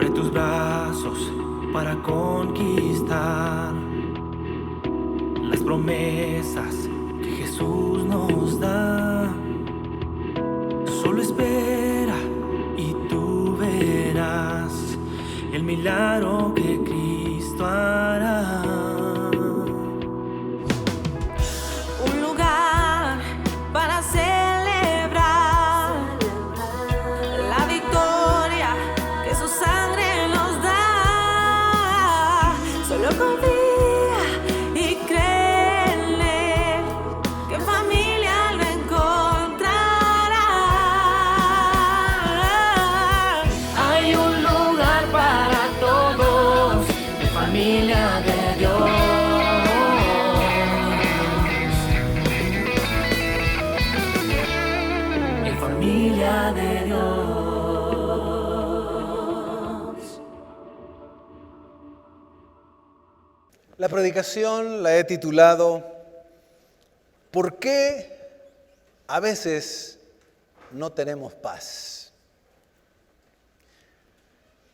sobre tus brazos para conquistar las promesas que Jesús nos da. Solo espera y tú verás el milagro que Cristo hará. Un lugar para celebrar la victoria que su sangre nos da. Solo confía y cree en Él, que en familia lo encontrará. Hay un lugar para todos, en familia de Dios. Familia de Dios. La predicación la he titulado ¿Por qué a veces no tenemos paz?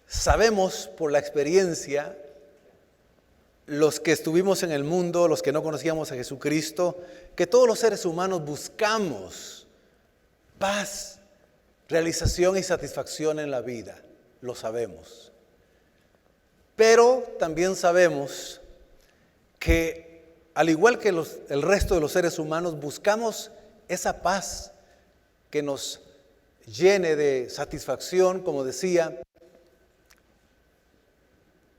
Sabemos por la experiencia, los que estuvimos en el mundo, los que no conocíamos a Jesucristo, que todos los seres humanos buscamos paz, realización y satisfacción en la vida, lo sabemos. Pero también sabemos que, al igual que el resto de los seres humanos, buscamos esa paz que nos llene de satisfacción, como decía.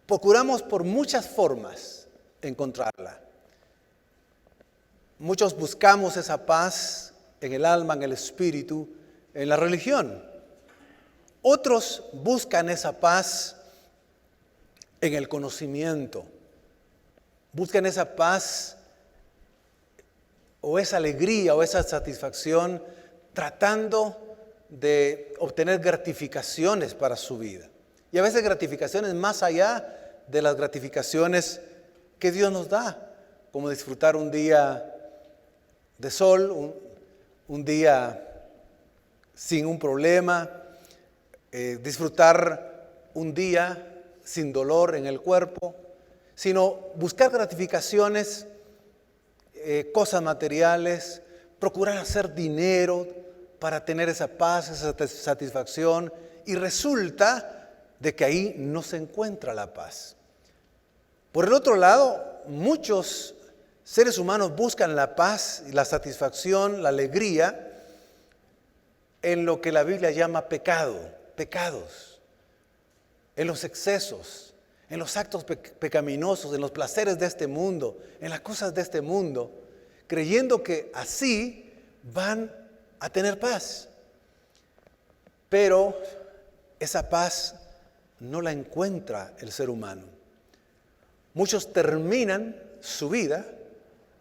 Procuramos por muchas formas encontrarla. Muchos buscamos esa paz en el alma, en el espíritu, en la religión. Otros buscan esa paz en el conocimiento. Buscan esa paz o esa alegría o esa satisfacción tratando de obtener gratificaciones para su vida. Y a veces gratificaciones más allá de las gratificaciones que Dios nos da, como disfrutar un día de sol, un día sin un problema, disfrutar un día sin dolor en el cuerpo, sino buscar gratificaciones, cosas materiales, procurar hacer dinero para tener esa paz, esa satisfacción, y resulta de que ahí no se encuentra la paz. Por el otro lado, muchos seres humanos buscan la paz, la satisfacción, la alegría en lo que la Biblia llama pecados, en los excesos, en los actos pecaminosos, en los placeres de este mundo, en las cosas de este mundo, creyendo que así van a tener paz. Pero esa paz no la encuentra el ser humano. Muchos terminan su vida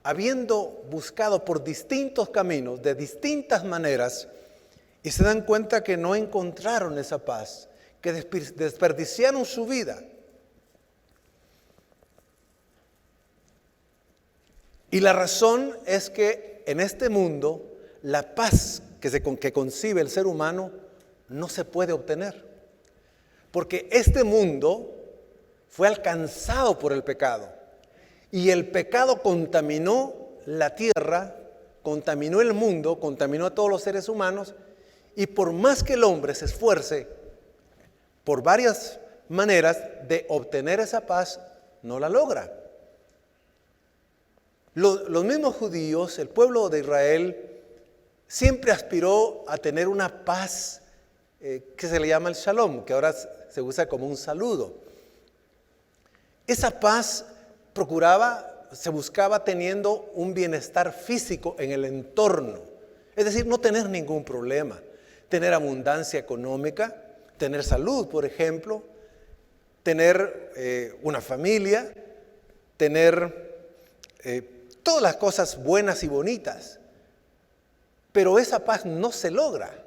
habiendo buscado por distintos caminos, de distintas maneras, y se dan cuenta que no encontraron esa paz, que desperdiciaron su vida. Y la razón es que en este mundo, la paz que concibe el ser humano no se puede obtener. Porque este mundo fue alcanzado por el pecado. Y el pecado contaminó la tierra, contaminó el mundo, contaminó a todos los seres humanos. Y por más que el hombre se esfuerce por varias maneras de obtener esa paz, no la logra. Los mismos judíos, el pueblo de Israel, siempre aspiró a tener una paz que se le llama el shalom, que ahora se usa como un saludo. Esa paz se buscaba teniendo un bienestar físico en el entorno. Es decir, no tener ningún problema, tener abundancia económica, tener salud, por ejemplo, tener una familia, tener todas las cosas buenas y bonitas. Pero esa paz no se logra.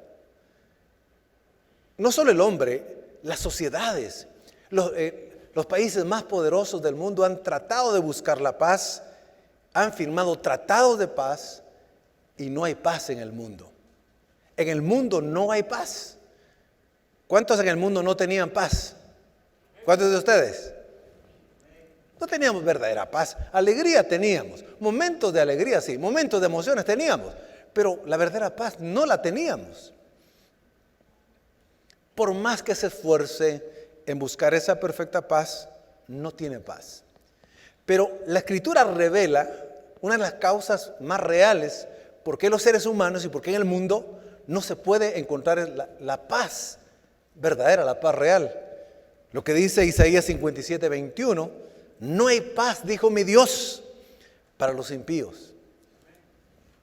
No solo el hombre, las sociedades, los países más poderosos del mundo han tratado de buscar la paz, han firmado tratados de paz y no hay paz en el mundo. En el mundo no hay paz. ¿Cuántos en el mundo no tenían paz? ¿Cuántos de ustedes? No teníamos verdadera paz. Alegría teníamos. Momentos de alegría sí, momentos de emociones teníamos. Pero la verdadera paz no la teníamos. Por más que se esfuerce en buscar esa perfecta paz, no tiene paz. Pero la Escritura revela una de las causas más reales por qué los seres humanos y por qué en el mundo no se puede encontrar la paz verdadera, la paz real. Lo que dice Isaías 57:21, no hay paz, dijo mi Dios, para los impíos.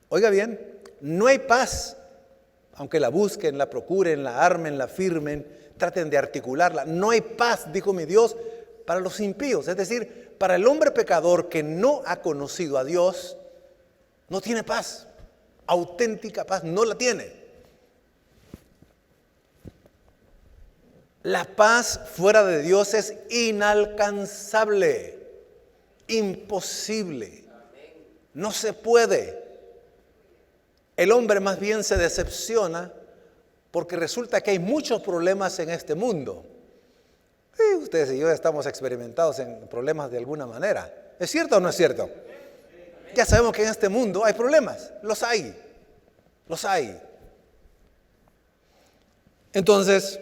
Oiga bien, no hay paz, aunque la busquen, la procuren, la armen, la firmen, traten de articularla. No hay paz, dijo mi Dios, para los impíos. Es decir, para el hombre pecador que no ha conocido a Dios, no tiene paz. Auténtica paz no la tiene. La paz fuera de Dios es inalcanzable, imposible, no se puede. El hombre más bien se decepciona porque resulta que hay muchos problemas en este mundo. Y ustedes y yo estamos experimentados en problemas de alguna manera. ¿Es cierto o no es cierto? Ya sabemos que en este mundo hay problemas, los hay. Entonces,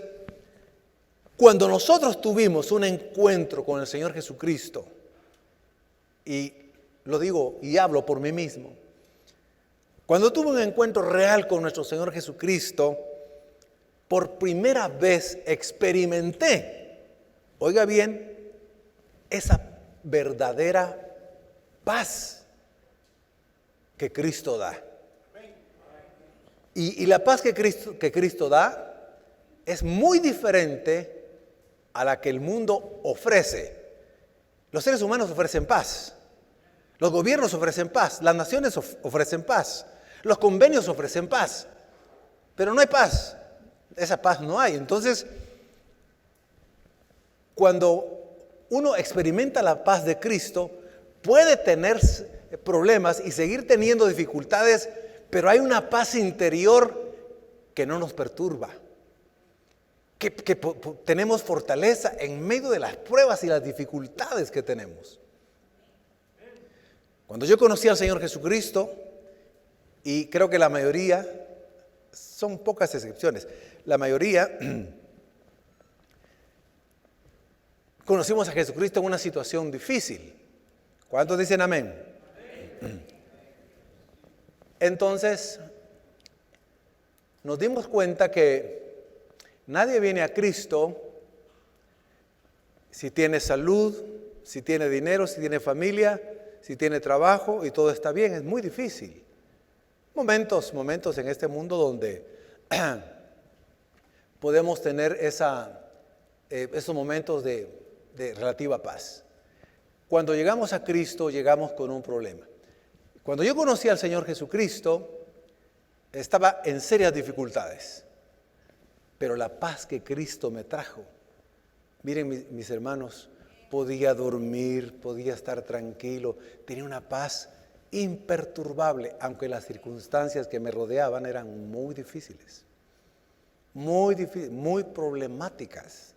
cuando nosotros tuvimos un encuentro con el Señor Jesucristo, y lo digo y hablo por mí mismo, cuando tuve un encuentro real con nuestro Señor Jesucristo, por primera vez experimenté, oiga bien, esa verdadera paz que Cristo da. Y la paz que Cristo da es muy diferente a la que el mundo ofrece. Los seres humanos ofrecen paz. Los gobiernos ofrecen paz. Las naciones ofrecen paz. Los convenios ofrecen paz. Pero no hay paz. Esa paz no hay. Entonces, cuando uno experimenta la paz de Cristo, puede tener problemas y seguir teniendo dificultades, pero hay una paz interior que no nos perturba. Que tenemos fortaleza en medio de las pruebas y las dificultades que tenemos. Cuando yo conocí al Señor Jesucristo, y creo que la mayoría, son pocas excepciones, la mayoría conocimos a Jesucristo en una situación difícil. ¿Cuántos dicen amén? Entonces, nos dimos cuenta que nadie viene a Cristo si tiene salud, si tiene dinero, si tiene familia, si tiene trabajo y todo está bien. Es muy difícil. Momentos en este mundo donde podemos tener esos momentos de relativa paz. Cuando llegamos a Cristo, llegamos con un problema. Cuando yo conocí al Señor Jesucristo, estaba en serias dificultades. Pero la paz que Cristo me trajo, miren mis hermanos, podía dormir, podía estar tranquilo, tenía una paz imperturbable, aunque las circunstancias que me rodeaban eran muy difíciles, muy problemáticas.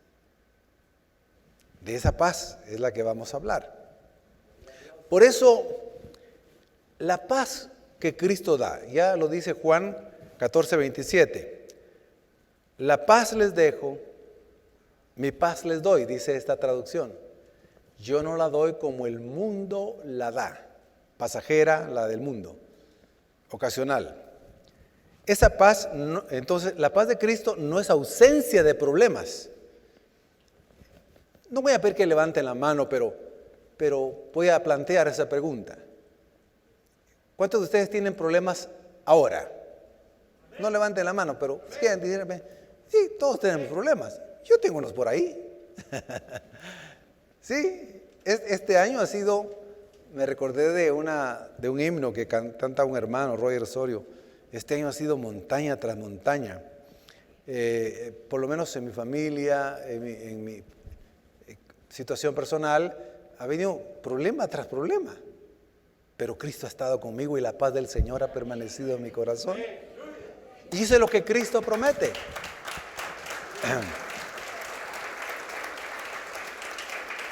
De esa paz es la que vamos a hablar. Por eso, la paz que Cristo da, ya lo dice Juan 14:27. La paz les dejo, mi paz les doy, dice esta traducción. Yo no la doy como el mundo la da, pasajera, la del mundo, ocasional. Esa paz, entonces, la paz de Cristo no es ausencia de problemas. No voy a pedir que levanten la mano, pero voy a plantear esa pregunta. ¿Cuántos de ustedes tienen problemas ahora? No levanten la mano, pero sí, todos tenemos problemas. Yo tengo unos por ahí. Sí, este año ha sido, me recordé de un himno que canta un hermano, Roger Osorio. Este año ha sido montaña tras montaña. Por lo menos en mi familia, en mi situación personal, ha venido problema tras problema. Pero Cristo ha estado conmigo y la paz del Señor ha permanecido en mi corazón. Y eso es lo que Cristo promete.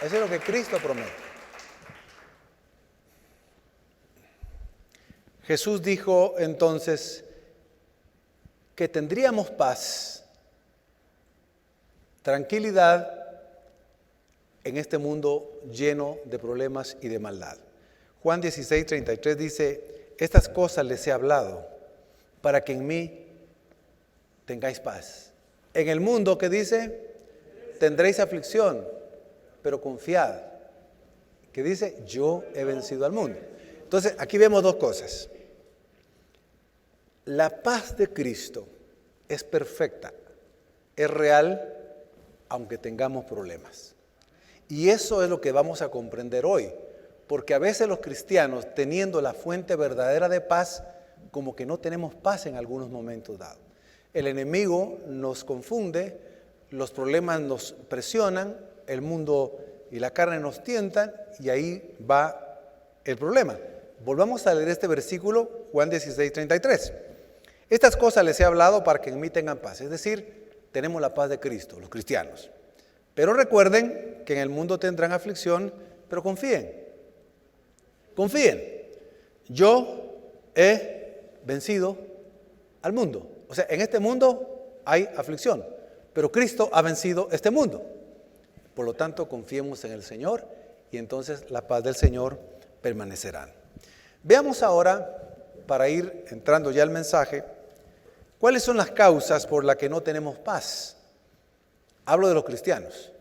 Eso es lo que Cristo promete. Jesús dijo entonces que tendríamos paz, tranquilidad en este mundo lleno de problemas y de maldad. Juan 16:33 dice, estas cosas les he hablado para que en mí tengáis paz. En el mundo, ¿qué dice? Tendréis aflicción, pero confiad. ¿Qué dice? Yo he vencido al mundo. Entonces, aquí vemos dos cosas. La paz de Cristo es perfecta, es real, aunque tengamos problemas. Y eso es lo que vamos a comprender hoy, porque a veces los cristianos, teniendo la fuente verdadera de paz, como que no tenemos paz en algunos momentos dados. El enemigo nos confunde, los problemas nos presionan, el mundo y la carne nos tientan, y ahí va el problema. Volvamos a leer este versículo, Juan 16:33. Estas cosas les he hablado para que en mí tengan paz. Es decir, tenemos la paz de Cristo, los cristianos. Pero recuerden que en el mundo tendrán aflicción, pero confíen. Confíen. Yo he vencido al mundo. O sea, en este mundo hay aflicción, pero Cristo ha vencido este mundo. Por lo tanto, confiemos en el Señor y entonces la paz del Señor permanecerá. Veamos ahora, para ir entrando ya al mensaje, ¿cuáles son las causas por las que no tenemos paz? Hablo de los cristianos,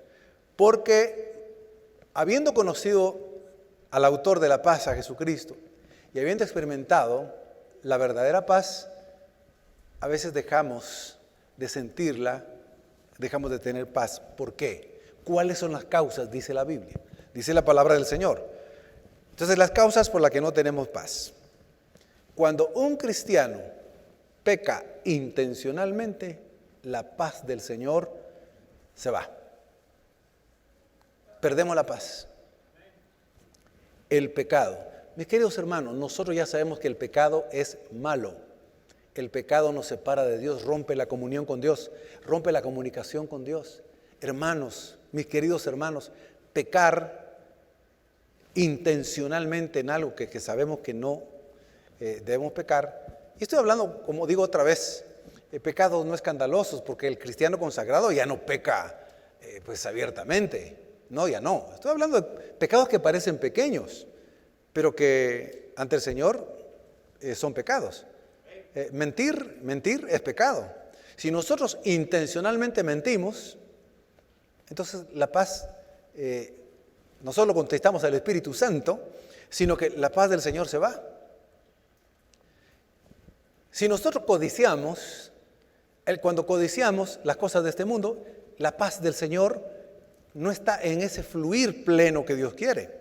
porque habiendo conocido al autor de la paz, a Jesucristo, y habiendo experimentado la verdadera paz, a veces dejamos de sentirla, dejamos de tener paz. ¿Por qué? ¿Cuáles son las causas? Dice la Biblia, dice la palabra del Señor. Entonces, las causas por las que no tenemos paz. Cuando un cristiano peca intencionalmente, la paz del Señor se va. Perdemos la paz. El pecado. Mis queridos hermanos, nosotros ya sabemos que el pecado es malo. El pecado nos separa de Dios, rompe la comunión con Dios, rompe la comunicación con Dios. Hermanos, mis queridos hermanos, pecar intencionalmente en algo que sabemos que no debemos pecar. Y estoy hablando, como digo otra vez, pecados no escandalosos, porque el cristiano consagrado ya no peca pues abiertamente. No, ya no. Estoy hablando de pecados que parecen pequeños, pero que ante el Señor son pecados. Mentir es pecado. Si nosotros intencionalmente mentimos, entonces la paz, no solo contestamos al Espíritu Santo, sino que la paz del Señor se va. Si nosotros codiciamos, cuando codiciamos las cosas de este mundo, la paz del Señor no está en ese fluir pleno que Dios quiere.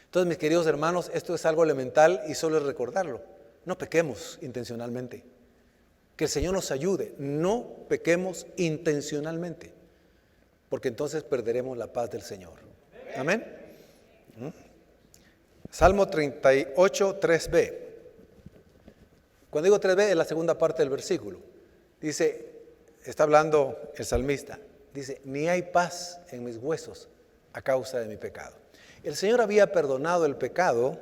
Entonces, mis queridos hermanos, esto es algo elemental y solo es recordarlo. No pequemos intencionalmente. Que el Señor nos ayude. No pequemos intencionalmente, porque entonces perderemos la paz del Señor. Amén. Salmo 38, 3b. Cuando digo 3b es la segunda parte del versículo. Dice, está hablando el salmista, dice, ni hay paz en mis huesos a causa de mi pecado. El Señor había perdonado el pecado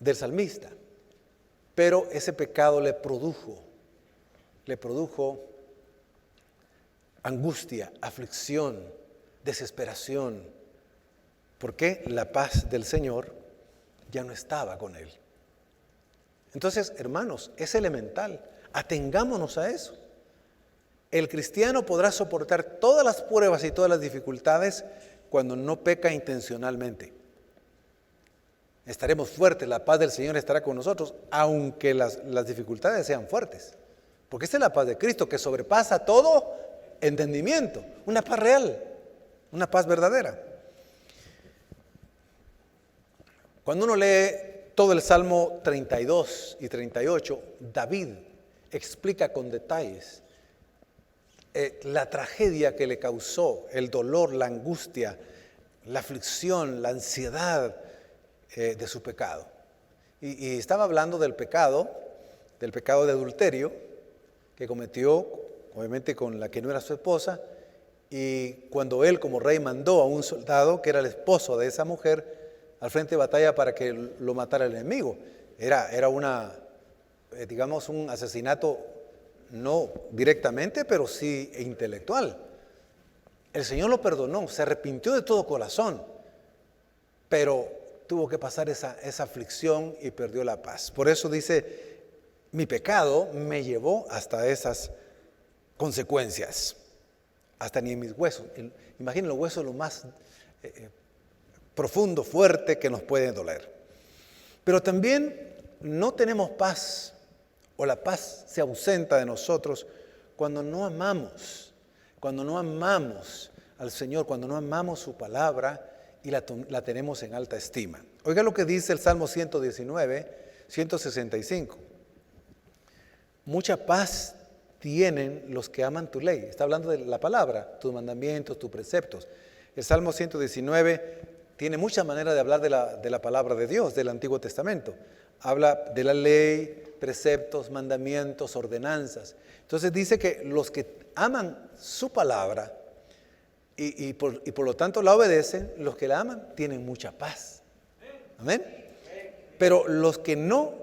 del salmista, pero ese pecado le produjo angustia, aflicción, desesperación, porque la paz del Señor ya no estaba con él. Entonces, hermanos, es elemental, atengámonos a eso. El cristiano podrá soportar todas las pruebas y todas las dificultades cuando no peca intencionalmente. Estaremos fuertes, la paz del Señor estará con nosotros, aunque las dificultades sean fuertes. Porque esta es la paz de Cristo que sobrepasa todo entendimiento. Una paz real, una paz verdadera. Cuando uno lee todo el Salmo 32 y 38, David explica con detalles la tragedia que le causó, el dolor, la angustia, la aflicción, la ansiedad de su pecado. Y estaba hablando del pecado de adulterio que cometió, obviamente con la que no era su esposa, Y cuando él como rey mandó a un soldado, que era el esposo de esa mujer, al frente de batalla para que lo matara el enemigo, era una, digamos, un asesinato no directamente, pero sí intelectual. El Señor lo perdonó, se arrepintió de todo corazón, pero tuvo que pasar esa aflicción y perdió la paz. Por eso dice, mi pecado me llevó hasta esas consecuencias, hasta ni en mis huesos. Imaginen los huesos, lo más profundo, fuerte que nos puede doler. Pero también no tenemos paz, o la paz se ausenta de nosotros cuando no amamos al Señor, cuando no amamos su palabra y la tenemos en alta estima. Oiga lo que dice el Salmo 119, 165. Mucha paz tienen los que aman tu ley. Está hablando de la palabra, tus mandamientos, tus preceptos. El Salmo 119 tiene muchas maneras de hablar de la palabra de Dios, del Antiguo Testamento. Habla de la ley, preceptos, mandamientos, ordenanzas. Entonces dice que los que aman su palabra y por lo tanto la obedecen, los que la aman tienen mucha paz. Amén. Pero los que no,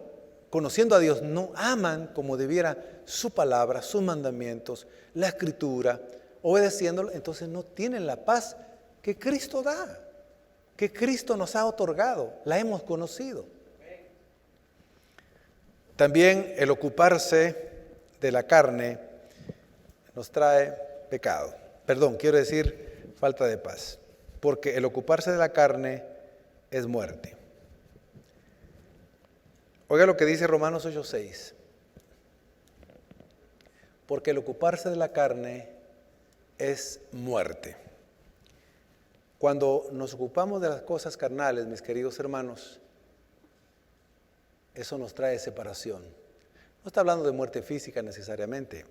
conociendo a Dios, no aman como debiera su palabra, sus mandamientos, la escritura, obedeciéndolo, entonces no tienen la paz que Cristo da, que Cristo nos ha otorgado, la hemos conocido. También el ocuparse de la carne nos trae pecado. Perdón, quiero decir falta de paz, porque el ocuparse de la carne es muerte. Oiga lo que dice Romanos 8:6. Porque el ocuparse de la carne es muerte. Cuando nos ocupamos de las cosas carnales, mis queridos hermanos, eso nos trae separación. No está hablando de muerte física necesariamente.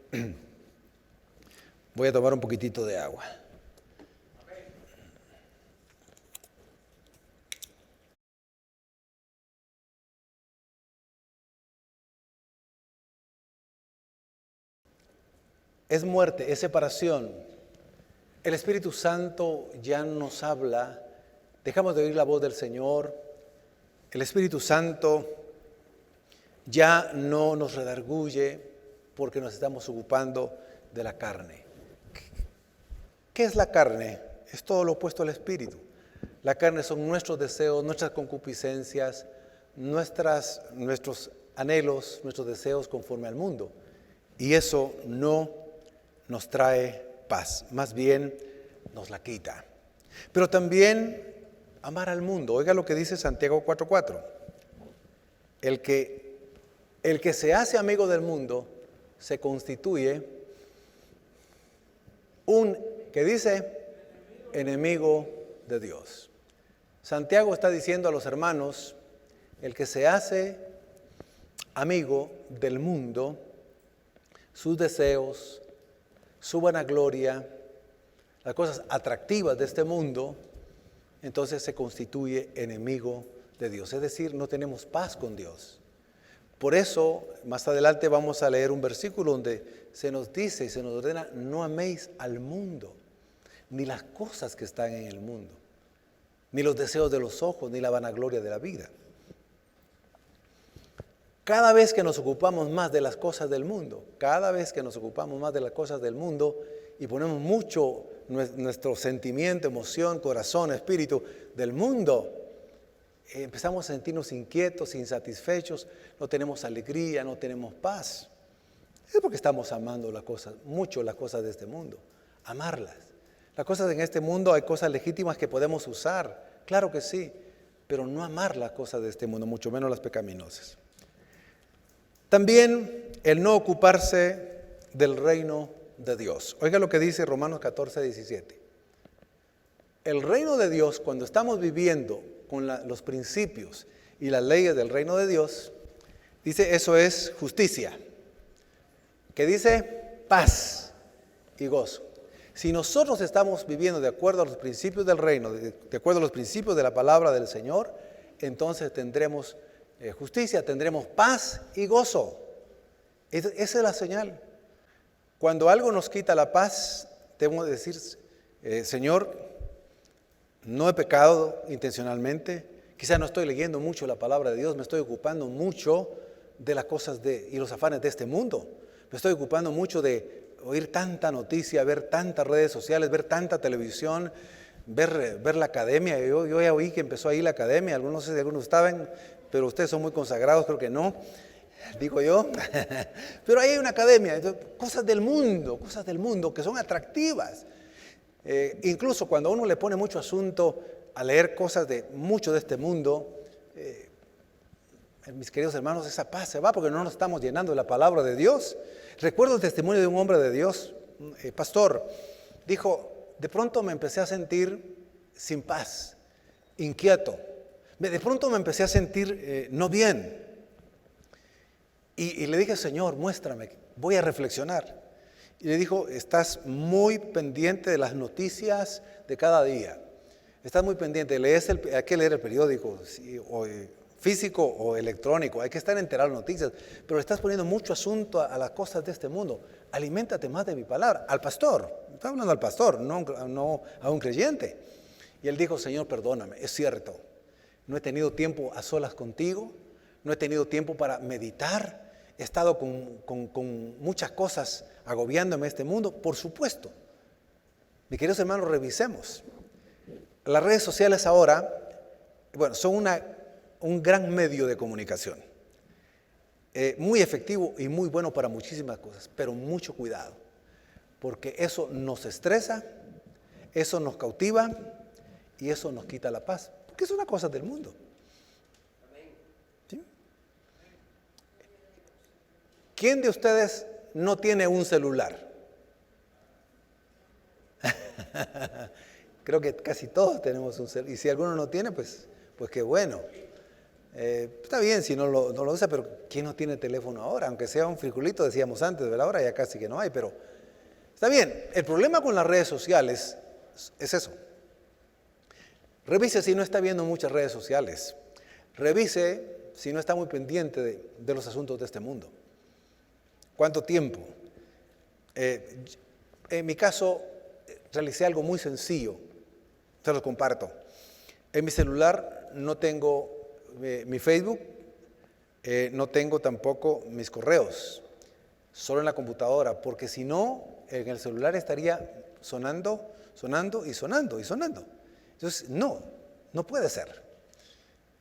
Voy a tomar un poquitito de agua. Es muerte, es separación. El Espíritu Santo ya nos habla, dejamos de oír la voz del Señor. El Espíritu Santo ya no nos redarguye porque nos estamos ocupando de la carne. ¿Qué es la carne? Es todo lo opuesto al Espíritu. La carne son nuestros deseos, nuestras concupiscencias, nuestros anhelos, nuestros deseos conforme al mundo. Y eso no nos trae paz, más bien nos la quita. Pero también amar al mundo. Oiga lo que dice Santiago 4:4. El que se hace amigo del mundo se constituye ¿qué dice? Enemigo de Dios. Santiago está diciendo a los hermanos, el que se hace amigo del mundo, sus deseos, su vanagloria, las cosas atractivas de este mundo, entonces se constituye enemigo de Dios. Es decir, no tenemos paz con Dios. Por eso, más adelante vamos a leer un versículo donde se nos dice y se nos ordena, no améis al mundo, ni las cosas que están en el mundo, ni los deseos de los ojos, ni la vanagloria de la vida. Cada vez que nos ocupamos más de las cosas del mundo, y ponemos mucho nuestro sentimiento, emoción, corazón, espíritu del mundo, empezamos a sentirnos inquietos, insatisfechos, no tenemos alegría, no tenemos paz. Es porque estamos amando mucho las cosas de este mundo, amarlas. Las cosas en este mundo, hay cosas legítimas que podemos usar, claro que sí, pero no amar las cosas de este mundo, mucho menos las pecaminosas. También el no ocuparse del reino de Dios. Oiga lo que dice Romanos 14:17. El reino de Dios, cuando estamos viviendo con los principios y las leyes del reino de Dios, dice eso es justicia. Que dice paz y gozo. Si nosotros estamos viviendo de acuerdo a los principios del reino, de acuerdo a los principios de la palabra del Señor, entonces tendremos justicia, tendremos paz y gozo. Esa es la señal. Cuando algo nos quita la paz, debemos decir, Señor, no he pecado intencionalmente, quizás no estoy leyendo mucho la palabra de Dios, me estoy ocupando mucho de las cosas y los afanes de este mundo. Me estoy ocupando mucho de oír tanta noticia, ver tantas redes sociales, ver tanta televisión, ver la academia. Yo ya oí que empezó ahí la academia, no sé si algunos estaban, pero ustedes son muy consagrados, creo que no, digo yo. Pero ahí hay una academia, cosas del mundo que son atractivas. Incluso cuando uno le pone mucho asunto a leer cosas de mucho de este mundo, mis queridos hermanos, esa paz se va porque no nos estamos llenando de la palabra de Dios. Recuerdo el testimonio de un hombre de Dios, pastor, dijo, de pronto me empecé a sentir sin paz, inquieto. De pronto me empecé a sentir no bien. Y le dije, Señor, muéstrame, voy a reflexionar. Y le dijo, estás muy pendiente de las noticias de cada día. Estás muy pendiente, hay que leer el periódico, físico o electrónico, hay que estar enterado de noticias, pero le estás poniendo mucho asunto a las cosas de este mundo. Aliméntate más de mi palabra. Al pastor, está hablando al pastor, no a un creyente. Y él dijo, Señor, perdóname, es cierto, no he tenido tiempo a solas contigo, no he tenido tiempo para meditar, he estado con muchas cosas agobiándome este mundo. Por supuesto, mis queridos hermanos, revisemos. Las redes sociales ahora, son un gran medio de comunicación, muy efectivo y muy bueno para muchísimas cosas, pero mucho cuidado, porque eso nos estresa, eso nos cautiva y eso nos quita la paz, porque es una cosa del mundo. ¿Sí? ¿Quién de ustedes no tiene un celular? Creo que casi todos tenemos un celular, y si alguno no tiene, pues qué bueno. Está bien si no lo usa, pero ¿quién no tiene teléfono ahora? Aunque sea un friculito, decíamos antes, ¿verdad? Ahora ya casi que no hay, pero está bien. El problema con las redes sociales es eso. Revise si no está viendo muchas redes sociales. Revise si no está muy pendiente de los asuntos de este mundo. ¿Cuánto tiempo? En mi caso, realicé algo muy sencillo. Se los comparto. En mi celular no tengo mi Facebook, no tengo tampoco mis correos, solo en la computadora, porque si no, en el celular estaría sonando. Entonces, no puede ser.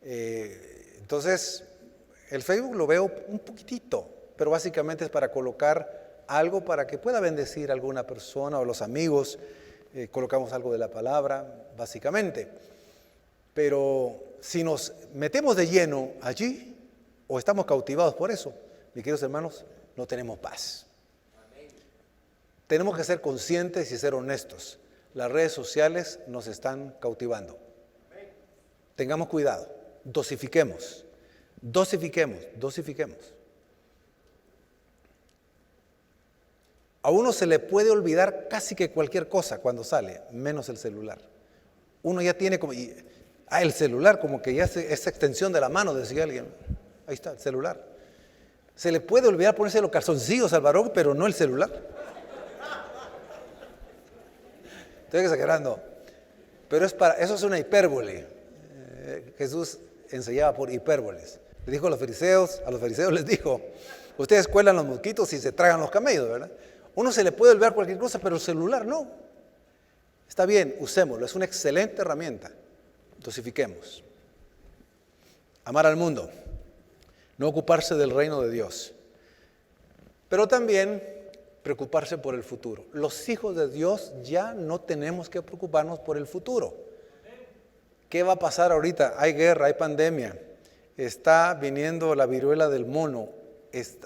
Entonces, el Facebook lo veo un poquitito, pero básicamente es para colocar algo para que pueda bendecir a alguna persona o los amigos. Colocamos algo de la palabra, básicamente. Pero si nos metemos de lleno allí, o estamos cautivados por eso, mis queridos hermanos, no tenemos paz. Tenemos que ser conscientes y ser honestos. Las redes sociales nos están cautivando. Tengamos cuidado, dosifiquemos. A uno se le puede olvidar casi que cualquier cosa cuando sale, menos el celular. Uno ya tiene como... el celular como que ya es extensión de la mano, decía alguien. Ahí está, el celular. Se le puede olvidar ponerse los calzoncillos al varón, pero no el celular. Estoy exagerando. Pero eso es una hipérbole. Jesús enseñaba por hipérboles. Le dijo a los fariseos les dijo, ustedes cuelan los mosquitos y se tragan los camellos, ¿verdad? Uno se le puede olvidar cualquier cosa, pero el celular no. Está bien, usémoslo, es una excelente herramienta. Dosifiquemos. Amar al mundo, no ocuparse del reino de Dios, pero también preocuparse por el futuro. Los hijos de Dios ya no tenemos que preocuparnos por el futuro. ¿Qué va a pasar ahorita? Hay guerra, hay pandemia, está viniendo la viruela del mono,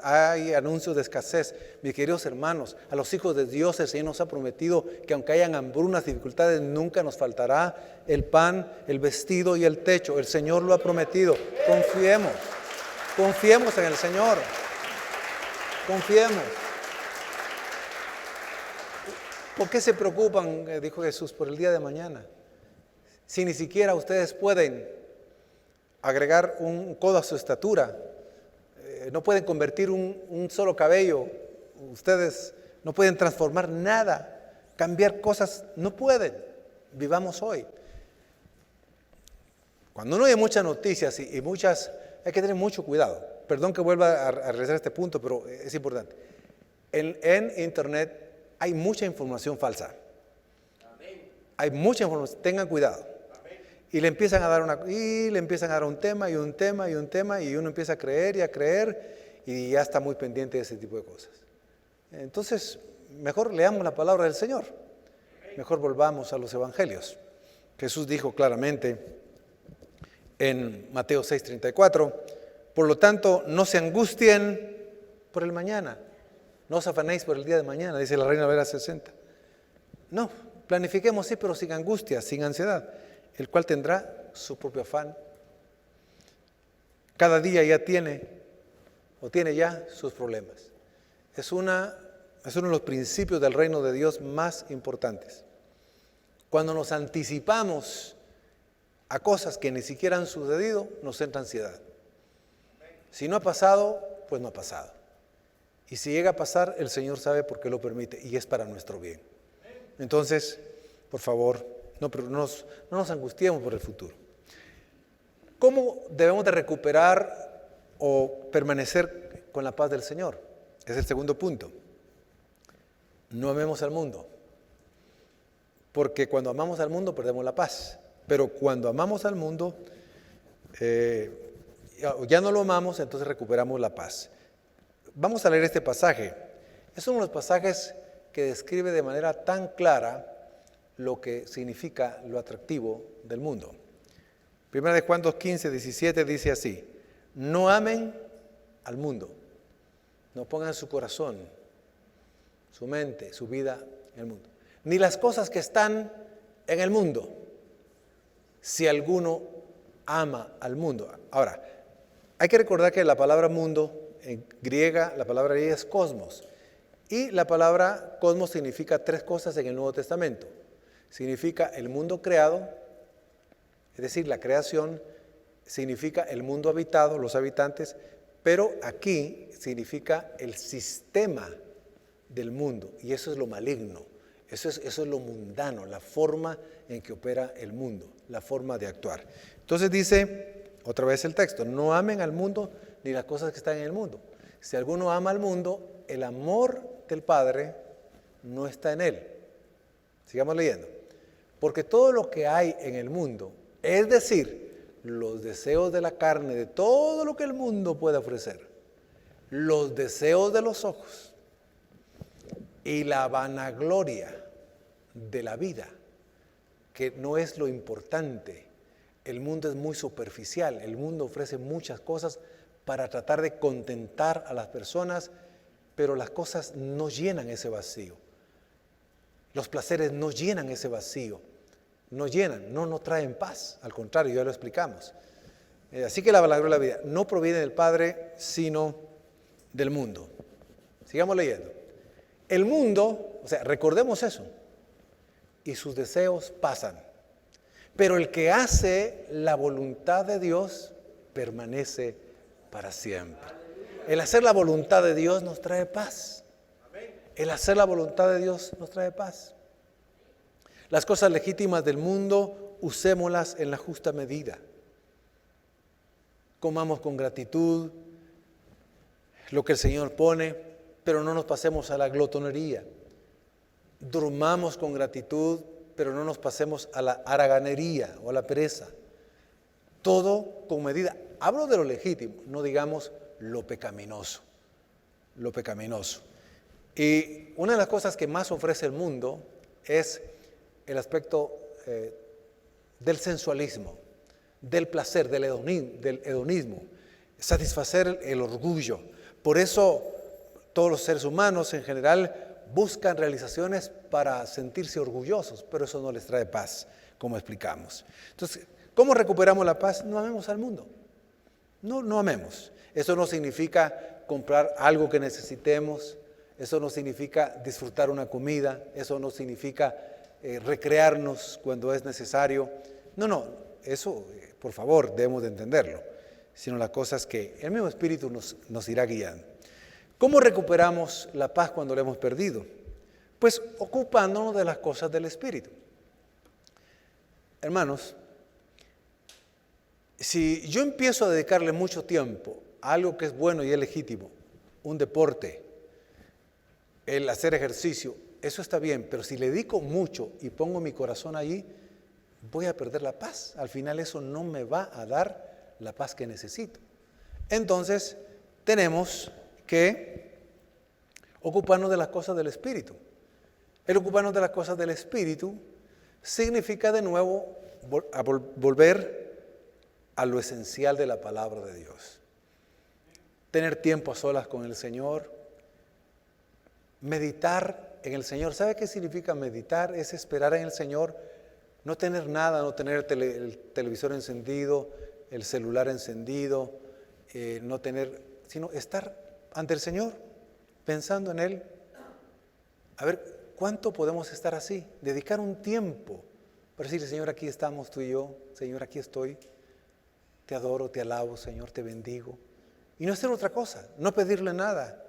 hay anuncios de escasez. Mis queridos hermanos, a los hijos de Dios el Señor nos ha prometido que aunque hayan hambrunas, dificultades, nunca nos faltará el pan, el vestido y el techo. El Señor lo ha prometido. Confiemos en el Señor. Confiemos. ¿Por qué se preocupan, dijo Jesús, por el día de mañana? Si ni siquiera ustedes pueden agregar un codo a su estatura, no pueden convertir un solo cabello, ustedes no pueden transformar nada, cambiar cosas, no pueden. Vivamos hoy. Cuando uno oye muchas noticias y muchas, hay que tener mucho cuidado. Perdón que vuelva a regresar a este punto, pero es importante. En Internet hay mucha información falsa. Hay mucha información, tengan cuidado. Y le empiezan a dar un tema y un tema y un tema, y uno empieza a creer y ya está muy pendiente de ese tipo de cosas. Entonces, mejor leamos la palabra del Señor. Mejor volvamos a los evangelios. Jesús dijo claramente en Mateo 6:34, por lo tanto, no se angustien por el mañana. No os afanéis por el día de mañana, dice la Reina Valera 60. No, planifiquemos sí, pero sin angustia, sin ansiedad, el cual tendrá su propio afán. Cada día ya tiene ya sus problemas. Es uno de los principios del reino de Dios más importantes. Cuando nos anticipamos a cosas que ni siquiera han sucedido, nos entra ansiedad. Si no ha pasado, pues no ha pasado. Y si llega a pasar, el Señor sabe por qué lo permite y es para nuestro bien. Entonces, por favor, no nos angustiemos por el futuro. ¿Cómo debemos de recuperar o permanecer con la paz del Señor? Es el segundo punto. No amemos al mundo. Porque cuando amamos al mundo perdemos la paz. Pero cuando amamos al mundo, ya no lo amamos, entonces recuperamos la paz. Vamos a leer este pasaje. Es uno de los pasajes que describe de manera tan clara lo que significa lo atractivo del mundo. Primera de Juan 2:15, 17 dice así: no amen al mundo, no pongan su corazón, su mente, su vida en el mundo, ni las cosas que están en el mundo, si alguno ama al mundo. Ahora, hay que recordar que la palabra mundo en griega, la palabra griega es cosmos, y la palabra cosmos significa tres cosas en el Nuevo Testamento. Significa el mundo creado, es decir, la creación, significa el mundo habitado, los habitantes, pero aquí significa el sistema del mundo, y eso es lo maligno, eso es lo mundano, la forma en que opera el mundo, la forma de actuar. Entonces dice, otra vez el texto, no amen al mundo ni las cosas que están en el mundo. Si alguno ama al mundo, el amor del Padre no está en él. Sigamos leyendo. Porque todo lo que hay en el mundo, es decir, los deseos de la carne, de todo lo que el mundo puede ofrecer, los deseos de los ojos y la vanagloria de la vida, que no es lo importante. El mundo es muy superficial, el mundo ofrece muchas cosas para tratar de contentar a las personas, pero las cosas no llenan ese vacío. Los placeres no llenan ese vacío, no llenan, no traen paz, al contrario, ya lo explicamos. Así que la vanagloria de la vida no proviene del Padre, sino del mundo. Sigamos leyendo. El mundo, o sea, recordemos eso, y sus deseos pasan, pero el que hace la voluntad de Dios permanece para siempre. El hacer la voluntad de Dios nos trae paz. El hacer la voluntad de Dios nos trae paz. Las cosas legítimas del mundo, usémoslas en la justa medida. Comamos con gratitud lo que el Señor pone, pero no nos pasemos a la glotonería. Durmamos con gratitud, pero no nos pasemos a la haraganería o a la pereza. Todo con medida. Hablo de lo legítimo, no digamos lo pecaminoso. Lo pecaminoso. Y una de las cosas que más ofrece el mundo es el aspecto del sensualismo, del placer, del hedonismo, satisfacer el orgullo. Por eso todos los seres humanos en general buscan realizaciones para sentirse orgullosos, pero eso no les trae paz, como explicamos. Entonces, ¿cómo recuperamos la paz? No amemos al mundo. No amemos. Eso no significa comprar algo que necesitemos, eso no significa disfrutar una comida, eso no significa recrearnos cuando es necesario. No, eso, por favor, debemos de entenderlo, sino las cosas que el mismo Espíritu nos irá guiando. ¿Cómo recuperamos la paz cuando la hemos perdido? Pues ocupándonos de las cosas del Espíritu. Hermanos, si yo empiezo a dedicarle mucho tiempo a algo que es bueno y es legítimo, un deporte, el hacer ejercicio, eso está bien, pero si le dedico mucho y pongo mi corazón allí, voy a perder la paz. Al final eso no me va a dar la paz que necesito. Entonces, tenemos que ocuparnos de las cosas del Espíritu. El ocuparnos de las cosas del Espíritu significa de nuevo volver a lo esencial de la palabra de Dios. Tener tiempo a solas con el Señor, meditar en el Señor. ¿Sabe qué significa meditar? Es esperar en el Señor, no tener nada, no tener el televisor encendido, el celular encendido, no tener, sino estar ante el Señor, pensando en Él. A ver, ¿cuánto podemos estar así? Dedicar un tiempo para decirle, Señor, aquí estamos tú y yo, Señor, aquí estoy, te adoro, te alabo, Señor, te bendigo. Y no hacer otra cosa, no pedirle nada.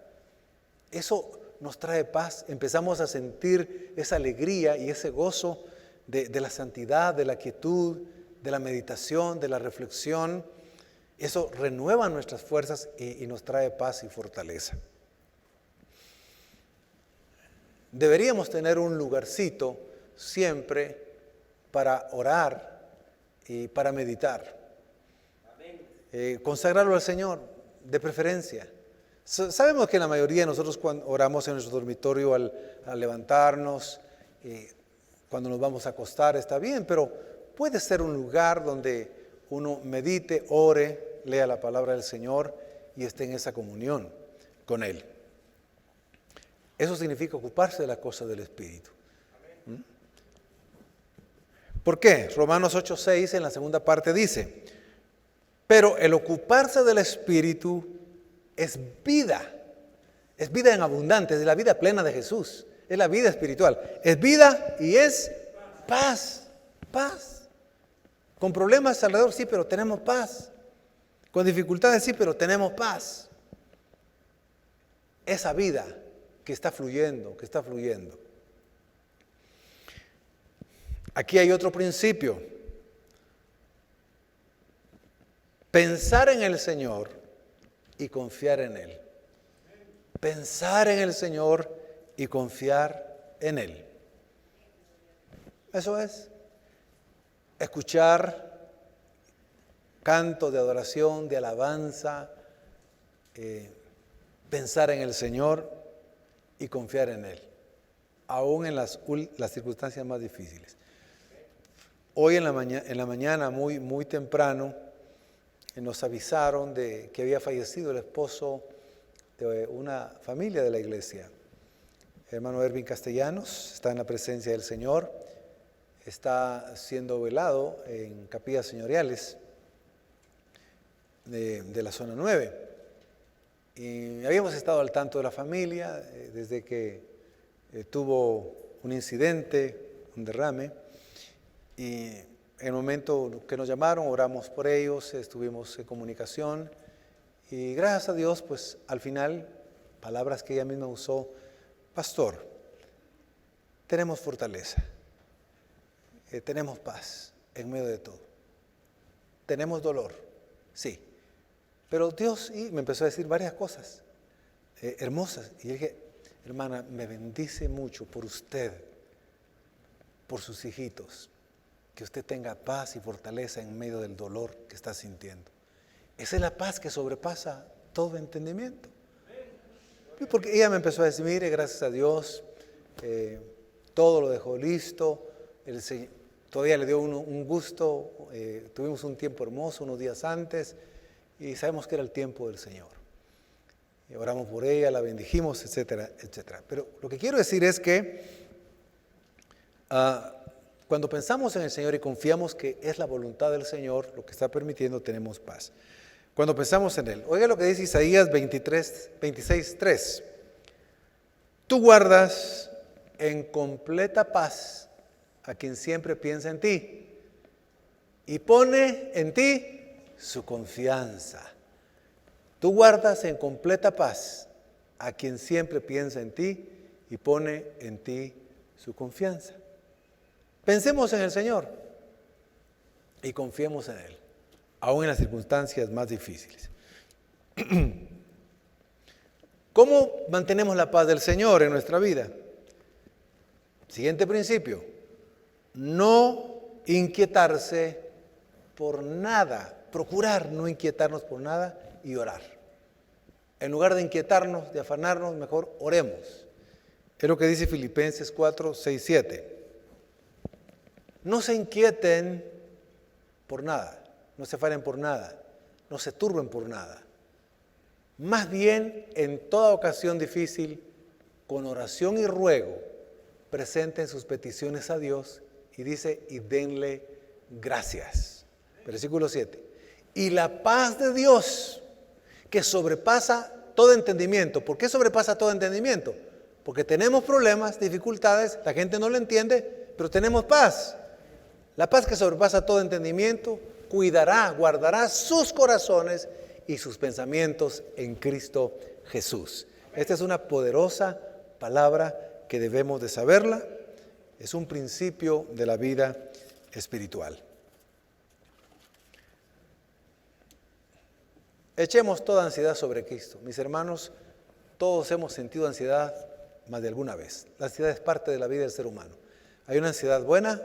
Eso nos trae paz, empezamos a sentir esa alegría y ese gozo de la santidad, de la quietud, de la meditación, de la reflexión. Eso renueva nuestras fuerzas y nos trae paz y fortaleza. Deberíamos tener un lugarcito siempre para orar y para meditar. Consagrarlo al Señor, de preferencia. Sabemos que la mayoría de nosotros cuando oramos en nuestro dormitorio al levantarnos, cuando nos vamos a acostar, está bien, pero puede ser un lugar donde uno medite, ore, lea la palabra del Señor y esté en esa comunión con Él. Eso significa ocuparse de la cosa del Espíritu. ¿Por qué? Romanos 8:6 en la segunda parte dice, pero el ocuparse del Espíritu es vida en abundante, es la vida plena de Jesús, es la vida espiritual, es vida y es paz, paz. Con problemas alrededor sí, pero tenemos paz. Con dificultades sí, pero tenemos paz. Esa vida que está fluyendo, que está fluyendo. Aquí hay otro principio. Pensar en el Señor y confiar en Él. Pensar en el Señor y confiar en Él. Eso es. Escuchar canto de adoración, de alabanza, pensar en el Señor y confiar en Él, aún en las circunstancias más difíciles. Hoy en la mañana muy temprano, nos avisaron de que había fallecido el esposo de una familia de la iglesia. Hermano Ervin Castellanos está en la presencia del Señor, está siendo velado en capillas señoriales de la zona 9. Y habíamos estado al tanto de la familia desde que tuvo un incidente, un derrame, y en el momento que nos llamaron, oramos por ellos, estuvimos en comunicación y gracias a Dios, pues al final, palabras que ella misma usó, pastor, tenemos fortaleza, tenemos paz en medio de todo, tenemos dolor, sí, pero Dios, y me empezó a decir varias cosas hermosas, y dije, hermana, me bendice mucho por usted, por sus hijitos, que usted tenga paz y fortaleza en medio del dolor que está sintiendo. Esa es la paz que sobrepasa todo entendimiento. Porque ella me empezó a decir, mire, gracias a Dios, todo lo dejó listo, todavía le dio un gusto, tuvimos un tiempo hermoso unos días antes y sabemos que era el tiempo del Señor. Y oramos por ella, la bendijimos, etcétera, etcétera. Pero lo que quiero decir es que cuando pensamos en el Señor y confiamos que es la voluntad del Señor lo que está permitiendo, tenemos paz. Cuando pensamos en Él. Oiga lo que dice Isaías 26:3. Tú guardas en completa paz a quien siempre piensa en ti y pone en ti su confianza. Tú guardas en completa paz a quien siempre piensa en ti y pone en ti su confianza. Pensemos en el Señor y confiemos en Él, aún en las circunstancias más difíciles. ¿Cómo mantenemos la paz del Señor en nuestra vida? Siguiente principio: no inquietarse por nada, procurar no inquietarnos por nada y orar. En lugar de inquietarnos, de afanarnos, mejor oremos. Es lo que dice Filipenses 4, 6, 7. No se inquieten por nada, no se afanen por nada, no se turben por nada. Más bien, en toda ocasión difícil, con oración y ruego, presenten sus peticiones a Dios y dice, y denle gracias. Versículo 7. Y la paz de Dios, que sobrepasa todo entendimiento. ¿Por qué sobrepasa todo entendimiento? Porque tenemos problemas, dificultades, la gente no lo entiende, pero tenemos paz. La paz que sobrepasa todo entendimiento cuidará, guardará sus corazones y sus pensamientos en Cristo Jesús. Esta es una poderosa palabra que debemos de saberla. Es un principio de la vida espiritual. Echemos toda ansiedad sobre Cristo. Mis hermanos, todos hemos sentido ansiedad más de alguna vez. La ansiedad es parte de la vida del ser humano. Hay una ansiedad buena,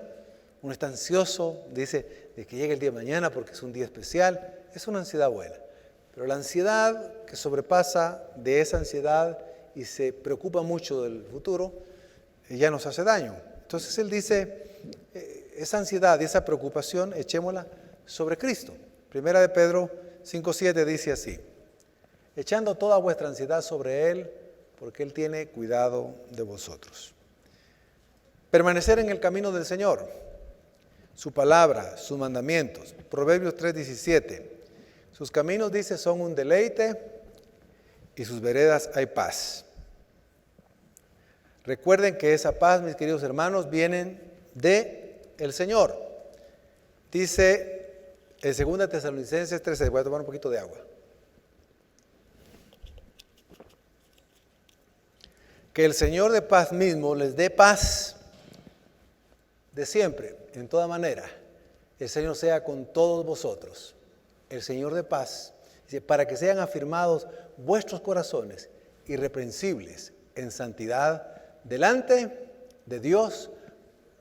uno está ansioso, dice de que llegue el día de mañana porque es un día especial. Es una ansiedad buena. Pero la ansiedad que sobrepasa de esa ansiedad y se preocupa mucho del futuro, ya nos hace daño. Entonces él dice, esa ansiedad y esa preocupación, echémosla sobre Cristo. Primera de Pedro 5:7 dice así: echando toda vuestra ansiedad sobre Él, porque Él tiene cuidado de vosotros. Permanecer en el camino del Señor, su palabra, sus mandamientos. Proverbios 3:17. Sus caminos, dice, son un deleite y sus veredas hay paz. Recuerden que esa paz, mis queridos hermanos, viene del Señor. Dice en 2 Tesalonicenses 3:6, voy a tomar un poquito de agua. Que el Señor de paz mismo les dé paz de siempre, en toda manera. El Señor sea con todos vosotros. El Señor de paz, dice, para que sean afirmados vuestros corazones irreprensibles en santidad delante de Dios,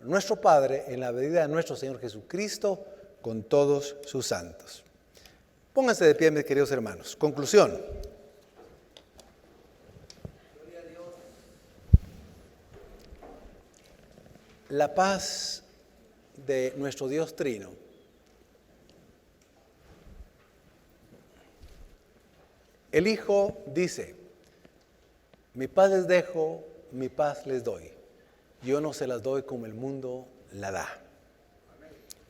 nuestro Padre, en la venida de nuestro Señor Jesucristo, con todos sus santos. Pónganse de pie, mis queridos hermanos. Conclusión. La paz de nuestro Dios Trino el Hijo dice: mi paz les dejo, mi paz les doy. Yo no se las doy como el mundo la da.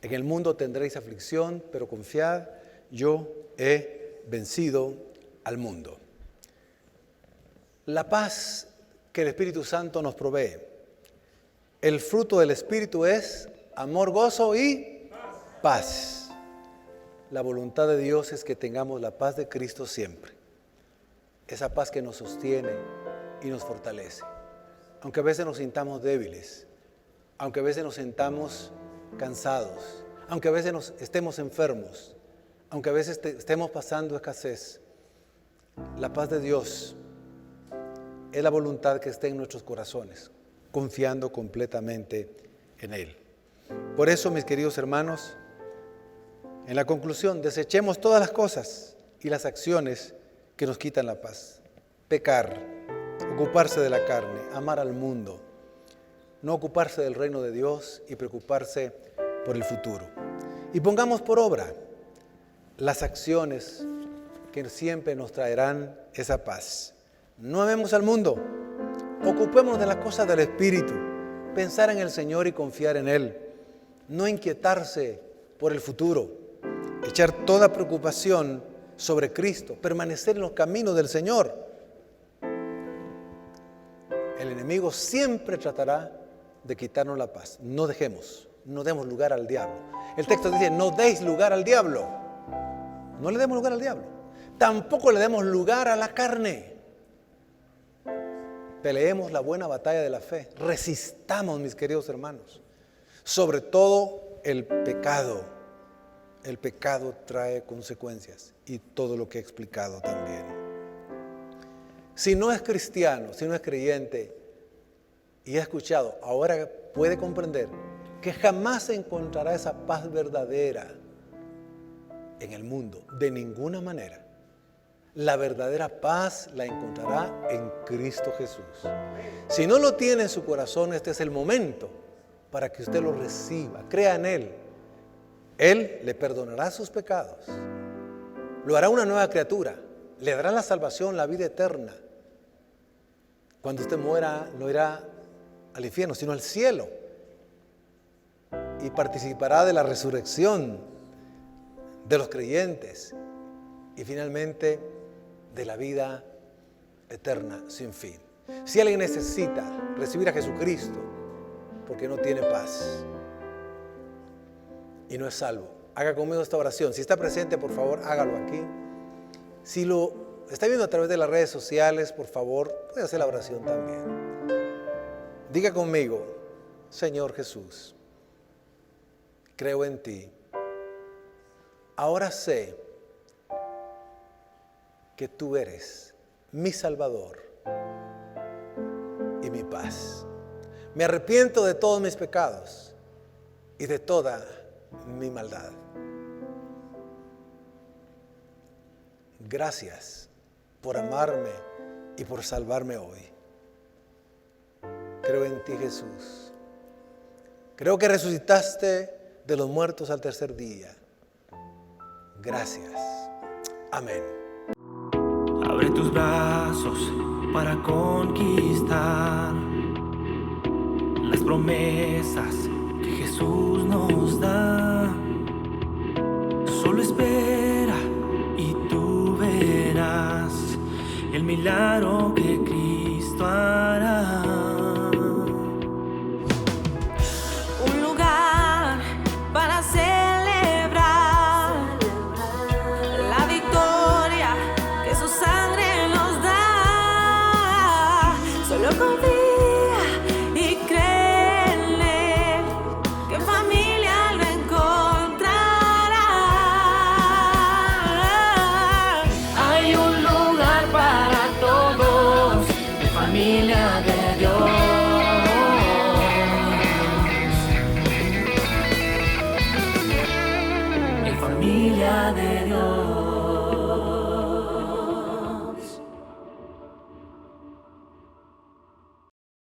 En el mundo tendréis aflicción, pero confiad, yo he vencido al mundo. La paz que el Espíritu Santo nos provee. El fruto del Espíritu es amor, gozo y paz. La voluntad de Dios es que tengamos la paz de Cristo siempre. Esa paz que nos sostiene y nos fortalece. Aunque a veces nos sintamos débiles, aunque a veces nos sintamos cansados, aunque a veces estemos enfermos, aunque a veces estemos pasando escasez, la paz de Dios es la voluntad que esté en nuestros corazones, confiando completamente en Él. Por eso, mis queridos hermanos, en la conclusión, desechemos todas las cosas y las acciones que nos quitan la paz. Pecar, ocuparse de la carne, amar al mundo, no ocuparse del reino de Dios y preocuparse por el futuro. Y pongamos por obra las acciones que siempre nos traerán esa paz. No amemos al mundo, ocupémonos de las cosas del Espíritu, pensar en el Señor y confiar en Él, no inquietarse por el futuro, echar toda preocupación sobre Cristo, permanecer en los caminos del Señor. El enemigo siempre tratará de quitarnos la paz. No demos lugar al diablo. El texto dice, no deis lugar al diablo. No le demos lugar al diablo. Tampoco le demos lugar a la carne. Peleemos la buena batalla de la fe. Resistamos, mis queridos hermanos. Sobre todo el pecado. El pecado trae consecuencias y todo lo que he explicado también. Si no es cristiano, si no es creyente y ha escuchado, ahora puede comprender que jamás encontrará esa paz verdadera en el mundo, de ninguna manera. La verdadera paz la encontrará en Cristo Jesús. Si no lo tiene en su corazón, este es el momento para que usted lo reciba. Crea en Él. Él le perdonará sus pecados. Lo hará una nueva criatura. Le dará la salvación, la vida eterna. Cuando usted muera, no irá al infierno, sino al cielo. Y participará de la resurrección de los creyentes. Y finalmente, de la vida eterna sin fin. Si alguien necesita recibir a Jesucristo porque no tiene paz y no es salvo, haga conmigo esta oración. Si está presente, por favor, hágalo aquí. Si lo está viendo a través de las redes sociales, por favor, puede hacer la oración también. Diga conmigo: Señor Jesús, creo en ti. Ahora sé que tú eres mi Salvador y mi paz. Me arrepiento de todos mis pecados y de toda mi maldad. Gracias por amarme y por salvarme hoy. Creo en ti, Jesús. Creo que resucitaste de los muertos al tercer día. Gracias. Amén. Abre tus brazos para conquistar las promesas que Jesús nos da. Solo espera y tú verás el milagro que